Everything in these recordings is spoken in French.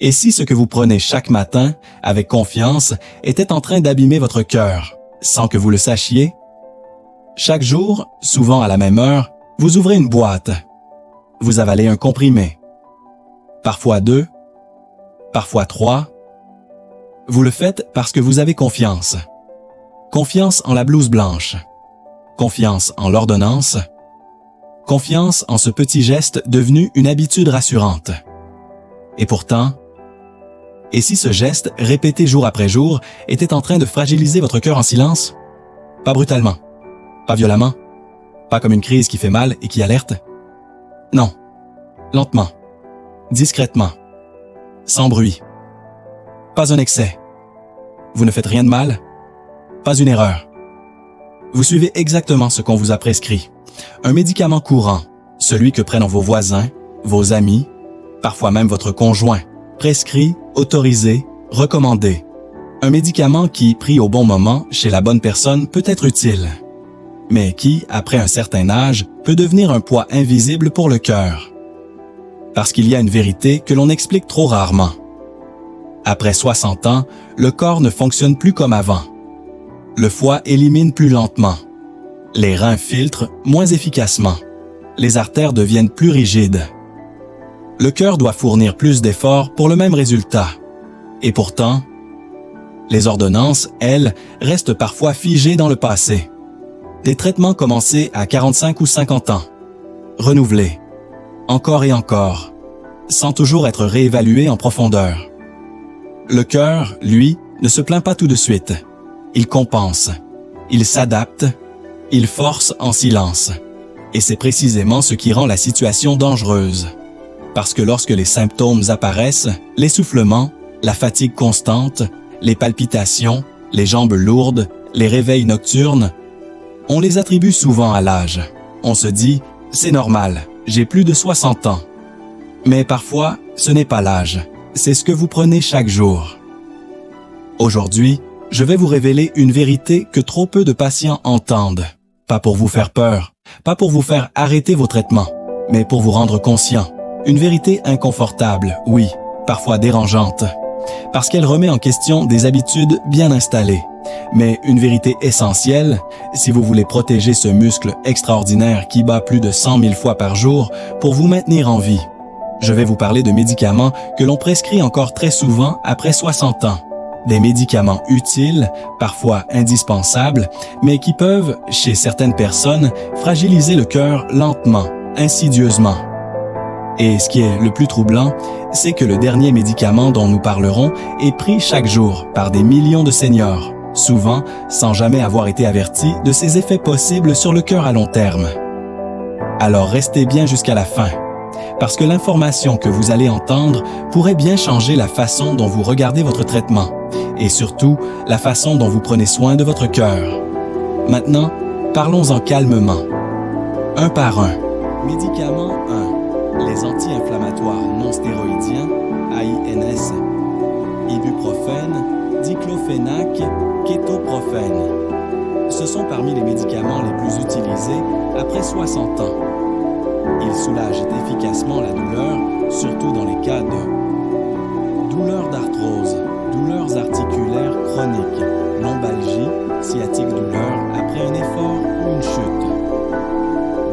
Et si ce que vous prenez chaque matin, avec confiance, était en train d'abîmer votre cœur, sans que vous le sachiez? Chaque jour, souvent à la même heure, vous ouvrez une boîte. Vous avalez un comprimé. Parfois 2, parfois 3. Vous le faites parce que vous avez confiance. Confiance en la blouse blanche. Confiance en l'ordonnance. Confiance en ce petit geste devenu une habitude rassurante. Et pourtant, et si ce geste, répété jour après jour, était en train de fragiliser votre cœur en silence? Pas brutalement, pas violemment, pas comme une crise qui fait mal et qui alerte. Non, lentement, discrètement, sans bruit. Pas un excès. Vous ne faites rien de mal, pas une erreur. Vous suivez exactement ce qu'on vous a prescrit. Un médicament courant, celui que prennent vos voisins, vos amis, parfois même votre conjoint, prescrit, autorisé, recommandé. Un médicament qui, pris au bon moment, chez la bonne personne, peut être utile, mais qui, après un certain âge, peut devenir un poids invisible pour le cœur. Parce qu'il y a une vérité que l'on explique trop rarement. Après 60 ans, le corps ne fonctionne plus comme avant. Le foie élimine plus lentement. Les reins filtrent moins efficacement. Les artères deviennent plus rigides. Le cœur doit fournir plus d'efforts pour le même résultat. Et pourtant, les ordonnances, elles, restent parfois figées dans le passé. Des traitements commencés à 45 ou 50 ans, renouvelés, encore et encore, sans toujours être réévalués en profondeur. Le cœur, lui, ne se plaint pas tout de suite. Il compense, il s'adapte, il force en silence. Et c'est précisément ce qui rend la situation dangereuse. Parce que lorsque les symptômes apparaissent, l'essoufflement, la fatigue constante, les palpitations, les jambes lourdes, les réveils nocturnes, on les attribue souvent à l'âge. On se dit « c'est normal, j'ai plus de 60 ans ». Mais parfois, ce n'est pas l'âge, c'est ce que vous prenez chaque jour. Aujourd'hui, je vais vous révéler une vérité que trop peu de patients entendent. Pas pour vous faire peur, pas pour vous faire arrêter vos traitements, mais pour vous rendre conscient. Une vérité inconfortable, oui, parfois dérangeante, parce qu'elle remet en question des habitudes bien installées. Mais une vérité essentielle, si vous voulez protéger ce muscle extraordinaire qui bat plus de 100 000 fois par jour pour vous maintenir en vie. Je vais vous parler de médicaments que l'on prescrit encore très souvent après 60 ans. Des médicaments utiles, parfois indispensables, mais qui peuvent, chez certaines personnes, fragiliser le cœur lentement, insidieusement. Et ce qui est le plus troublant, c'est que le dernier médicament dont nous parlerons est pris chaque jour par des millions de seniors, souvent sans jamais avoir été avertis de ses effets possibles sur le cœur à long terme. Alors restez bien jusqu'à la fin, parce que l'information que vous allez entendre pourrait bien changer la façon dont vous regardez votre traitement, et surtout la façon dont vous prenez soin de votre cœur. Maintenant, parlons-en calmement. Un par un. Médicament 1. Les anti-inflammatoires non stéroïdiens, AINS, ibuprofène, diclofénac, kétoprophène. Ce sont parmi les médicaments les plus utilisés après 60 ans. Ils soulagent efficacement la douleur, surtout dans les cas de douleurs d'arthrose, douleurs articulaires chroniques, lombalgie, sciatique douleur après un effort ou une chute.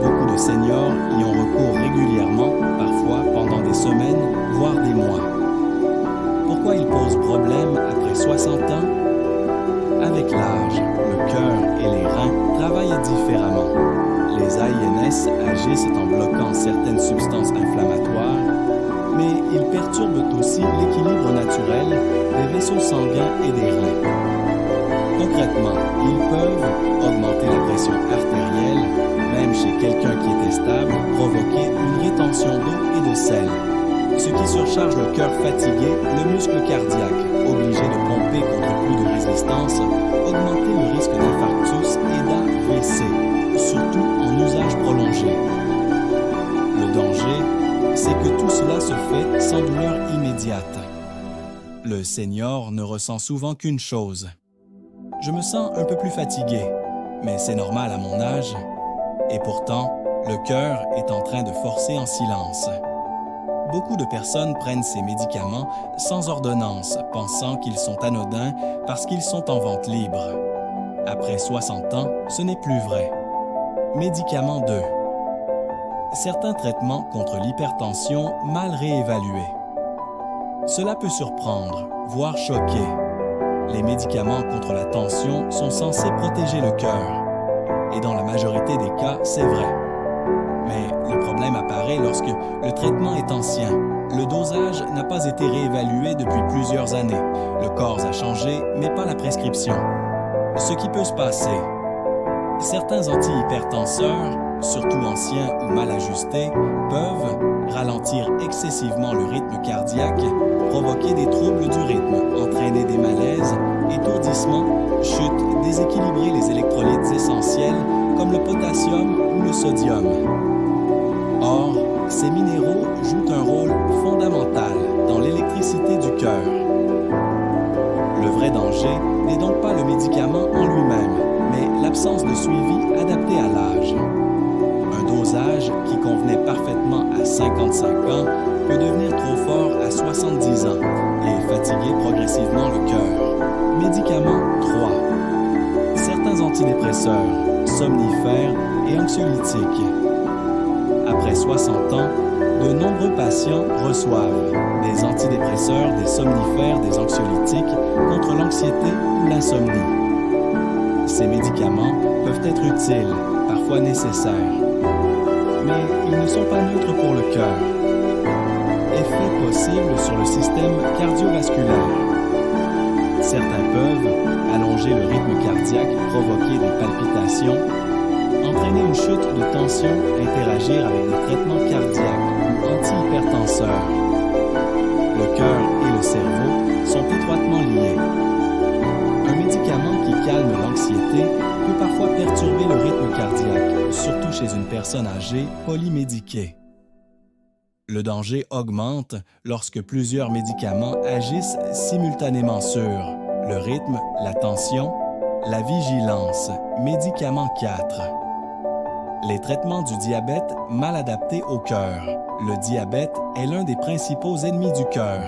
Beaucoup de seniors y ont recours régulièrement, parfois pendant des semaines, voire des mois. Pourquoi ils posent problème après 60 ans? Avec l'âge, le cœur et les reins travaillent différemment. Les AINS agissent en bloquant certaines substances inflammatoires, mais ils perturbent aussi l'équilibre naturel des vaisseaux sanguins et des reins. Concrètement, ils peuvent augmenter la pression artérielle, même chez quelqu'un qui était stable, provoquer une rétention d'eau et de sel, ce qui surcharge le cœur fatigué, le muscle cardiaque, obligé de pomper contre plus de résistance, augmenter le risque d'infarctus et d'AVC, surtout en usage prolongé. Le danger, c'est que tout cela se fait sans douleur immédiate. Le senior ne ressent souvent qu'une chose. Je me sens un peu plus fatigué, mais c'est normal à mon âge. Et pourtant, le cœur est en train de forcer en silence. Beaucoup de personnes prennent ces médicaments sans ordonnance, pensant qu'ils sont anodins parce qu'ils sont en vente libre. Après 60 ans, ce n'est plus vrai. Médicament 2. Certains traitements contre l'hypertension mal réévalués. Cela peut surprendre, voire choquer. Les médicaments contre la tension sont censés protéger le cœur. Et dans la majorité des cas, c'est vrai. Mais le problème apparaît lorsque le traitement est ancien. Le dosage n'a pas été réévalué depuis plusieurs années. Le corps a changé, mais pas la prescription. Ce qui peut se passer. Certains antihypertenseurs, surtout anciens ou mal ajustés, peuvent ralentir excessivement le rythme cardiaque, provoquer des troubles du rythme, entraîner des malaises, étourdissements, chutes, déséquilibrer les électrolytes essentiels comme le potassium ou le sodium. Or, ces minéraux jouent un rôle fondamental dans l'électricité du cœur. Le vrai danger n'est donc pas le médicament en lui-même, mais l'absence de suivi adapté à l'âge. Un dosage qui convenait parfaitement à 55 ans peut devenir trop fort à 70 ans et fatiguer progressivement le cœur. Médicament 3. Certains antidépresseurs, somnifères et anxiolytiques. Après 60 ans, de nombreux patients reçoivent des antidépresseurs, des somnifères, des anxiolytiques contre l'anxiété ou l'insomnie. Ces médicaments peuvent être utiles, parfois nécessaires, mais ils ne sont pas neutres pour le cœur. Effet possible sur le système cardiovasculaire. Certains peuvent allonger le rythme cardiaque, provoquer des palpitations, entraîner une chute de tension, interagir avec des traitements cardiaques ou antihypertenseurs. Le cœur et le cerveau sont étroitement liés. Un médicament qui calme l'anxiété peut parfois perturber le rythme cardiaque, surtout chez une personne âgée polymédiquée. Le danger augmente lorsque plusieurs médicaments agissent simultanément sur le rythme, la tension, la vigilance. Médicament 4. Les traitements du diabète mal adaptés au cœur. Le diabète est l'un des principaux ennemis du cœur.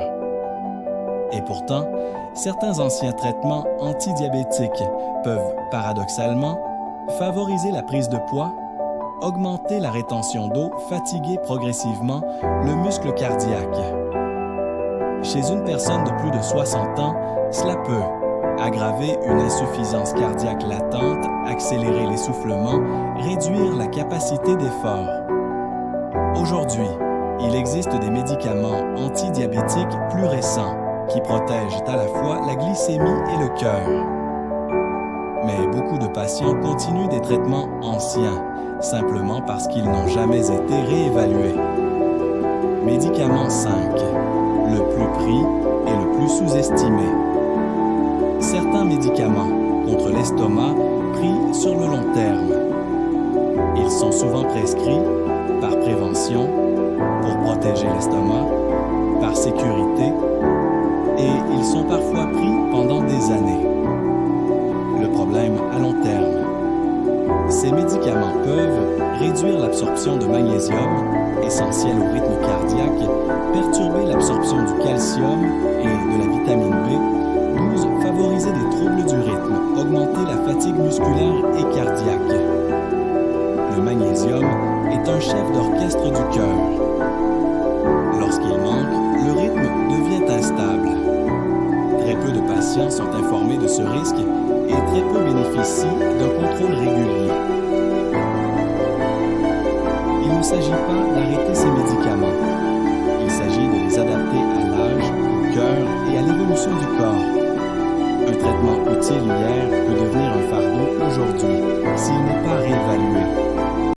Et pourtant, certains anciens traitements antidiabétiques peuvent, paradoxalement, favoriser la prise de poids, augmenter la rétention d'eau, fatiguer progressivement le muscle cardiaque. Chez une personne de plus de 60 ans, cela peut aggraver une insuffisance cardiaque latente, accélérer l'essoufflement, réduire la capacité d'effort. Aujourd'hui, il existe des médicaments antidiabétiques plus récents qui protègent à la fois la glycémie et le cœur. Mais beaucoup de patients continuent des traitements anciens, simplement parce qu'ils n'ont jamais été réévalués. Médicament 5. Le plus pris et le plus sous-estimé. Certains médicaments contre l'estomac pris sur le long terme. Ils sont souvent prescrits par prévention, pour protéger l'estomac, par sécurité, et ils sont parfois pris pendant des années. Le problème à long terme. Ces médicaments peuvent réduire l'absorption de magnésium, essentiel au rythme cardiaque, perturber l'absorption du calcium et de la vitamine B12, favoriser des troubles du rythme, augmenter la fatigue musculaire et cardiaque. Le magnésium est un chef d'orchestre du cœur. Lorsqu'il manque, le rythme devient instable. Très peu de patients sont informés de ce risque et très peu bénéficient d'un contrôle régulier. Il ne s'agit pas d'arrêter ces médicaments. Il s'agit de les adapter à l'âge, au cœur et à l'évolution du corps. Un traitement utile hier